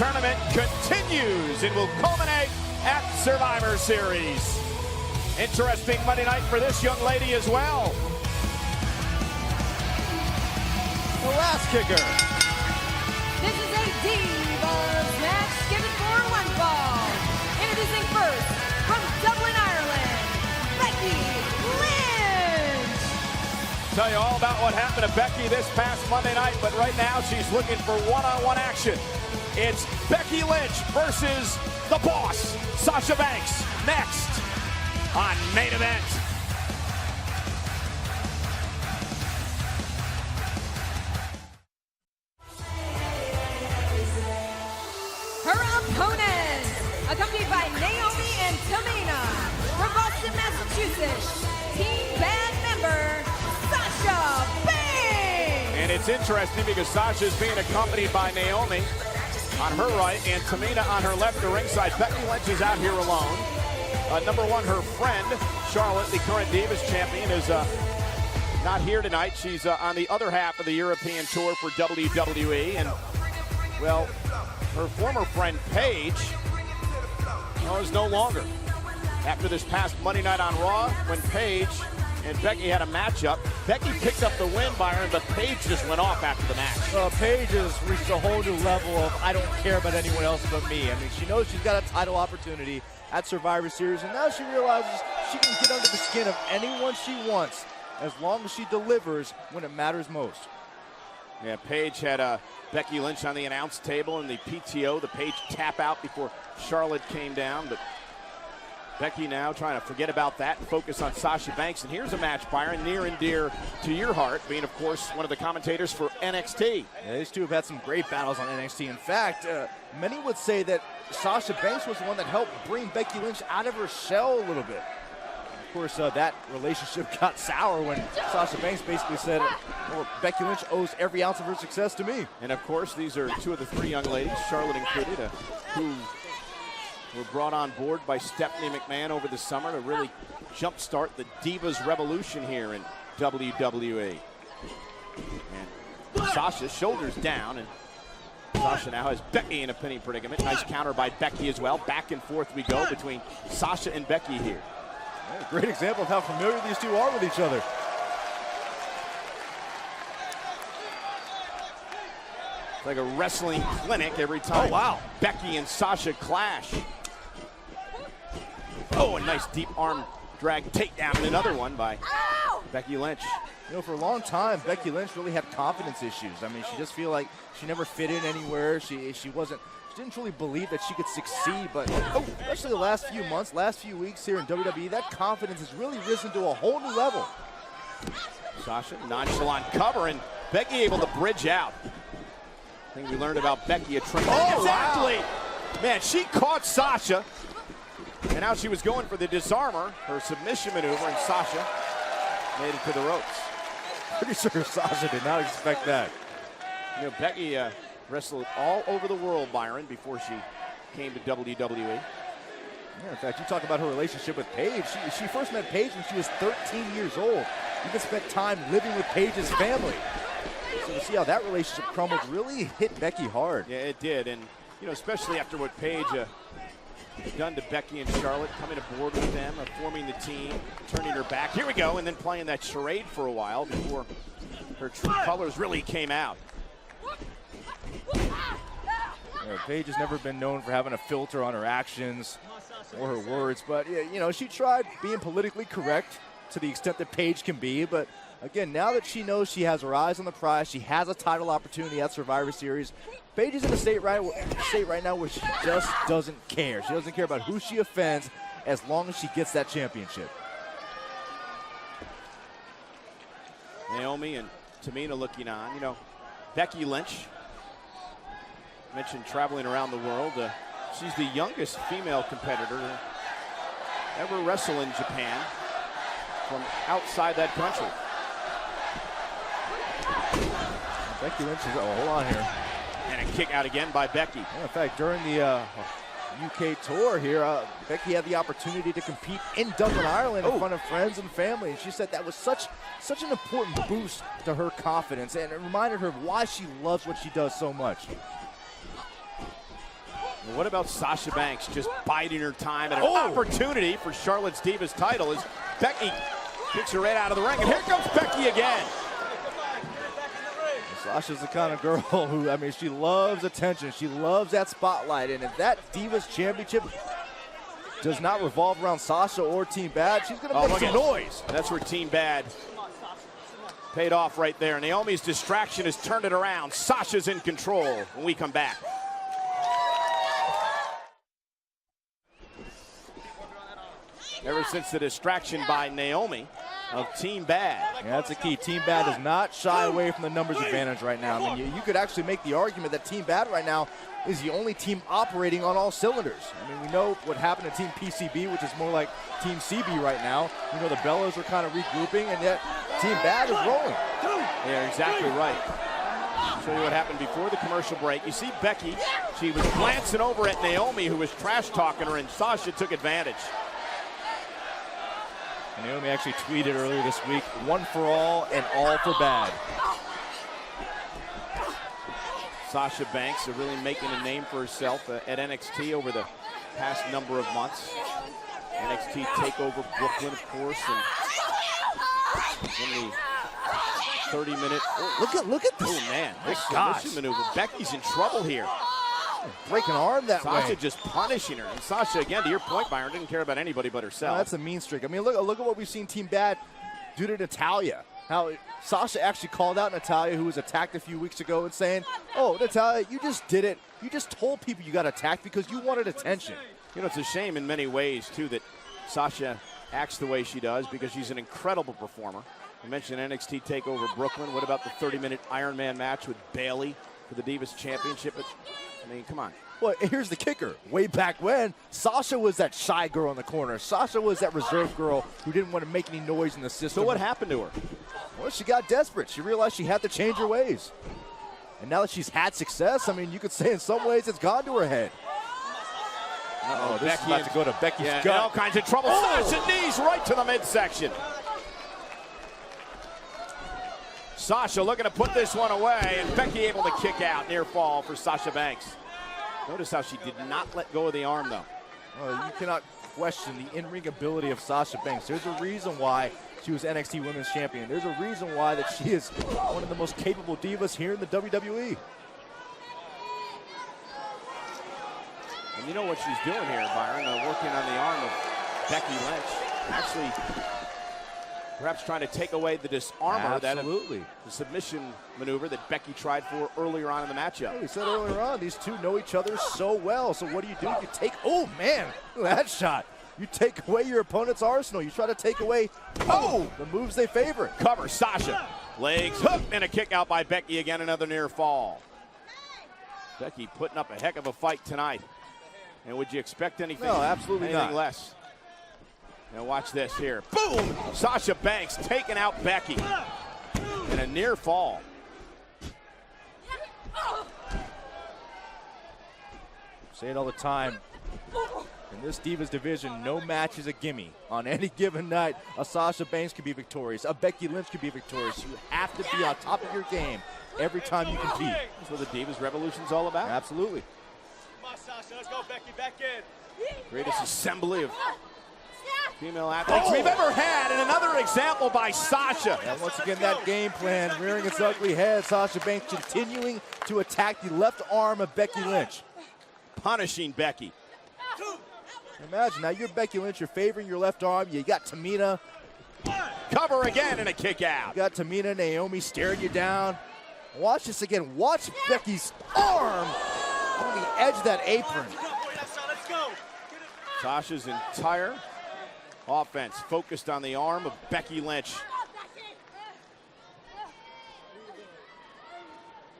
tournament continues and will culminate at Survivor Series. Interesting Monday night for this young lady as well. The last kicker. This is a Divas match scheduled for one fall. Introducing first, from Dublin, Ireland, Becky Lynch. Tell you all about what happened to Becky this past Monday night, but right now she's looking for one-on-one action. It's Becky Lynch versus the boss, Sasha Banks, next on Main Event. Her opponent, accompanied by Namoi and Tamina, from Boston, Massachusetts, Team Bad member, Sasha Banks. And it's interesting because Sasha's being accompanied by Naomi on her right and Tamina on her left to ringside. Becky Lynch is out here alone. Number one, her friend, Charlotte, the current Divas champion, is not here tonight. She's on the other half of the European tour for WWE. And, well, her former friend, Paige, is no longer. After this past Monday night on Raw, when Paige and Becky had a matchup, Becky picked up the win, Byron, but Paige just went off after the match. Paige has reached a whole new level of I don't care about anyone else but me. I mean, she knows she's got a title opportunity at Survivor Series, and now she realizes she can get under the skin of anyone she wants as long as she delivers when it matters most. Yeah, Paige had Becky Lynch on the announce table in the PTO, the Paige tap out before Charlotte came down, but Becky now trying to forget about that and focus on Sasha Banks. And here's a match, Byron, near and dear to your heart, being, of course, one of the commentators for NXT. Yeah, these two have had some great battles on NXT. In fact, many would say that Sasha Banks was the one that helped bring Becky Lynch out of her shell a little bit. Of course, that relationship got sour when Sasha Banks basically said, well, Becky Lynch owes every ounce of her success to me. And, of course, these are two of the three young ladies, Charlotte included, who were brought on board by Stephanie McMahon over the summer to really jumpstart the Divas revolution here in WWE. And Sasha's shoulders down, and Sasha now has Becky in a pinning predicament. Nice counter by Becky as well. Back and forth we go between Sasha and Becky here. Yeah, great example of how familiar these two are with each other. It's like a wrestling clinic every time. Oh, wow. Becky and Sasha clash. Oh, a nice deep arm drag takedown, and another one by Becky Lynch. You know, for a long time, Becky Lynch really had confidence issues. I mean, she just feel like she never fit in anywhere. She didn't truly believe that she could succeed, but especially the last few months, last few weeks here in WWE, that confidence has really risen to a whole new level. Sasha, nonchalant cover, and Becky able to bridge out. I think we learned about Becky a training. Oh, exactly! Wow. Man, she caught Sasha, and now she was going for the disarmer, her submission maneuver, and Sasha made it to the ropes. Pretty sure Sasha did not expect that. You know, Becky wrestled all over the world, Byron, before she came to WWE. Yeah, in fact, you talk about her relationship with Paige. She first met Paige when she was 13 years old. Even spent time living with Paige's family. So to see how that relationship crumbled really hit Becky hard. Yeah, it did, and you know, especially after what Paige done to Becky and Charlotte, coming aboard with them, forming the team, turning her back. Here we go, and then playing that charade for a while before her true colors really came out. Yeah, Paige has never been known for having a filter on her actions or her words, but you know, she tried being politically correct to the extent that Paige can be, but again, now that she knows she has her eyes on the prize, she has a title opportunity at Survivor Series, Paige is in a state right now where she just doesn't care. She doesn't care about who she offends as long as she gets that championship. Naomi and Tamina looking on. You know, Becky Lynch, mentioned traveling around the world. She's the youngest female competitor to ever wrestle in Japan from outside that country. Becky Lynch is, hold on here. And a kick out again by Becky. Yeah, in fact, during the UK tour here, Becky had the opportunity to compete in Dublin, Ireland in front of friends and family. And she said that was such an important boost to her confidence, and it reminded her of why she loves what she does so much. And what about Sasha Banks just biding her time and an opportunity for Charlotte's Divas title as Becky kicks her right out of the ring. And here comes Becky again. Sasha's the kind of girl who, I mean, she loves attention. She loves that spotlight. And if that Divas Championship does not revolve around Sasha or Team Bad, she's going to make some noise. That's where Team Bad paid off right there. Naomi's distraction has turned it around. Sasha's in control when we come back. Ever since the distraction by Naomi of Team Bad. Yeah, that's the key. Team Bad does not shy away from the numbers advantage right now. I mean, you could actually make the argument that Team Bad right now is the only team operating on all cylinders. I mean, we know what happened to Team PCB, which is more like Team CB right now. You know, the Bellas are kind of regrouping, and yet Team Bad is rolling. Yeah, exactly right. I'll show you what happened before the commercial break. You see Becky, she was glancing over at Naomi, who was trash-talking her, and Sasha took advantage. Naomi actually tweeted earlier this week, one for all and all for bad. Sasha Banks are really making a name for herself at NXT over the past number of months. NXT TakeOver Brooklyn, of course, and in the 30-minute. Look at this. Oh man, this submission maneuver. Becky's in trouble here. Breaking arm that way. Sasha just punishing her. And Sasha, again, to your point, Byron, didn't care about anybody but herself. No, that's a mean streak. I mean, look at what we've seen Team Bad do to Natalya. How Sasha actually called out Natalya, who was attacked a few weeks ago, and saying, oh, Natalya, you just did it. You just told people you got attacked because you wanted attention. You know, it's a shame in many ways, too, that Sasha acts the way she does because she's an incredible performer. You mentioned NXT TakeOver Brooklyn. What about the 30-minute Iron Man match with Bayley for the Divas Championship? I mean, come on. Well, here's the kicker. Way back when, Sasha was that shy girl in the corner. Sasha was that reserved girl who didn't want to make any noise in the system. So what happened to her? Well, she got desperate. She realized she had to change her ways. And now that she's had success, I mean, you could say in some ways it's gone to her head. Uh-oh, this is about to go to Becky's gut. In all kinds of trouble. Sasha knees right to the midsection. Sasha looking to put this one away, and Becky able to kick out. Near fall for Sasha Banks. Notice how she did not let go of the arm, though. Well, you cannot question the in-ring ability of Sasha Banks. There's a reason why she was NXT Women's Champion. There's a reason why that she is one of the most capable divas here in the WWE. And you know what she's doing here, Byron? Working on the arm of Becky Lynch. Actually, perhaps trying to take away the disarmor. Absolutely. The submission maneuver that Becky tried for earlier on in the matchup. We said earlier on, these two know each other so well. So what do? You take, oh man, look at that shot. You take away your opponent's arsenal. You try to take away, the moves they favor. Cover, Sasha. Legs, hook, and a kick out by Becky again, another near fall. Becky putting up a heck of a fight tonight. And would you expect anything? No, absolutely anything not. less? Now watch this here. Boom! Sasha Banks taking out Becky. And a near fall. Say it all the time. In this Divas division, no match is a gimme. On any given night, a Sasha Banks could be victorious. A Becky Lynch could be victorious. You have to be on top of your game every time you compete. That's what the Divas Revolution's all about. Absolutely. Come on, Sasha, let's go, Becky, back in. Greatest assembly of female athletes we've ever had, and another example by Sasha. And once again, that game plan rearing its ugly head. Sasha Banks continuing to attack the left arm of Becky Lynch. Punishing Becky. Imagine, now you're Becky Lynch, you're favoring your left arm. You got Tamina. Cover again and a kick out. You got Tamina, Naomi staring you down. Watch this again. Watch Becky's arm on the edge of that apron. Let's go. Sasha's entire offense focused on the arm of Becky Lynch.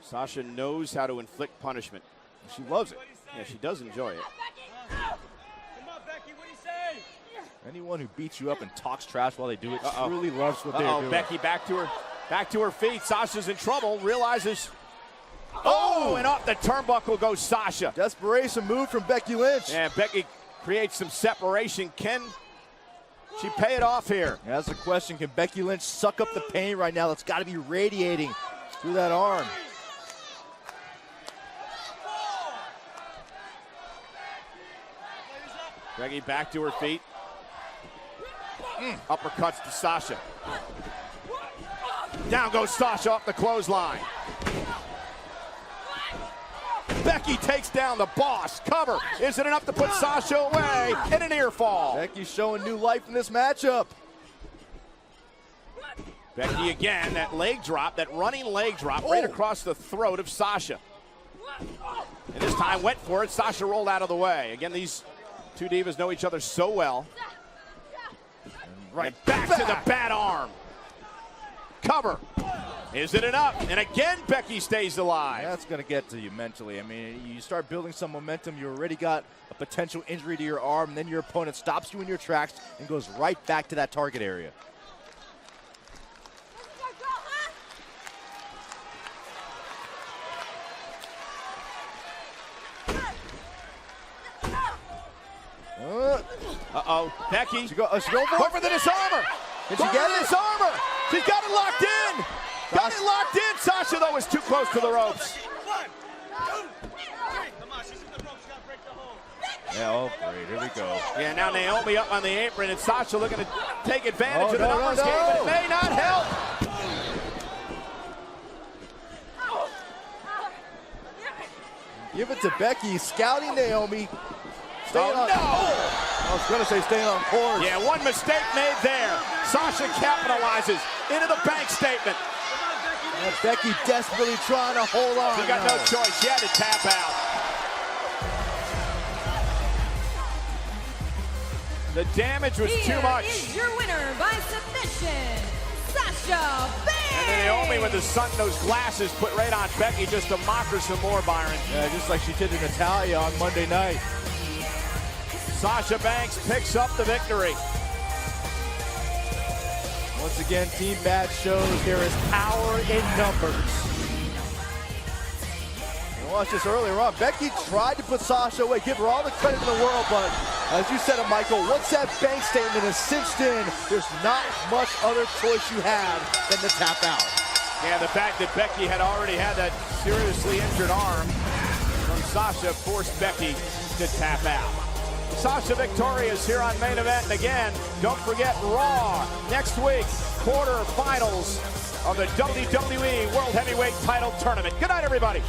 Sasha knows how to inflict punishment. She loves it. Yeah, she does enjoy it. Come on, Becky, what do you say? Anyone who beats you up and talks trash while they do it truly loves what they're doing. Becky back to her feet. Sasha's in trouble, realizes. Oh, and off the turnbuckle goes Sasha. Desperation move from Becky Lynch. And Becky creates some separation. Can she pay it off here? That's the question. Can Becky Lynch suck up the pain right now? That's got to be radiating through that arm. Becky back to her feet. Uppercuts to Sasha. Down goes Sasha off the clothesline. Becky takes down the boss. Cover. Is it enough to put Sasha away? And an ear fall. Becky's showing new life in this matchup. Becky again, that leg drop, that running leg drop right across the throat of Sasha. And this time went for it. Sasha rolled out of the way. Again, these two divas know each other so well. Right back to the bad arm. Cover. Is it enough? And again, Becky stays alive. That's going to get to you mentally. I mean, you start building some momentum. You already got a potential injury to your arm. And then your opponent stops you in your tracks and goes right back to that target area. Uh-oh. Becky. She go for Go for the disarmer. Can she get it? Disarmer. She's got it locked in. Got it locked in. Sasha, though, was too close to the ropes. 1, 2, 3. Come on, she's in the ropes. Gotta break the hold. Yeah, oh, great. Here we go. Yeah, now Naomi up on the apron, and Sasha looking to take advantage of the no, numbers no. game, but it may not help. Give it to Becky, scouting Naomi. Staying on. No! I was going to say staying on course. Yeah, one mistake made there. Sasha capitalizes into the bank statement. And Becky desperately trying to hold on. She got no choice. She had to tap out. The damage was too much. Here is your winner by submission, Sasha Banks. And then Naomi with the sun-nosed glasses put right on Becky just to mock her some more, Byron. Yeah, just like she did in Natalia on Monday night. Sasha Banks picks up the victory. Once again, Team Bad shows there is power in numbers. We watched this earlier on. Becky tried to put Sasha away, give her all the credit in the world, but as you said, Michael, once that bank statement is cinched in, there's not much other choice you have than to tap out. Yeah, the fact that Becky had already had that seriously injured arm from Sasha forced Becky to tap out. Sasha victorious here on Main Event. And again, don't forget Raw next week, quarterfinals of the WWE World Heavyweight Title Tournament. Good night, everybody.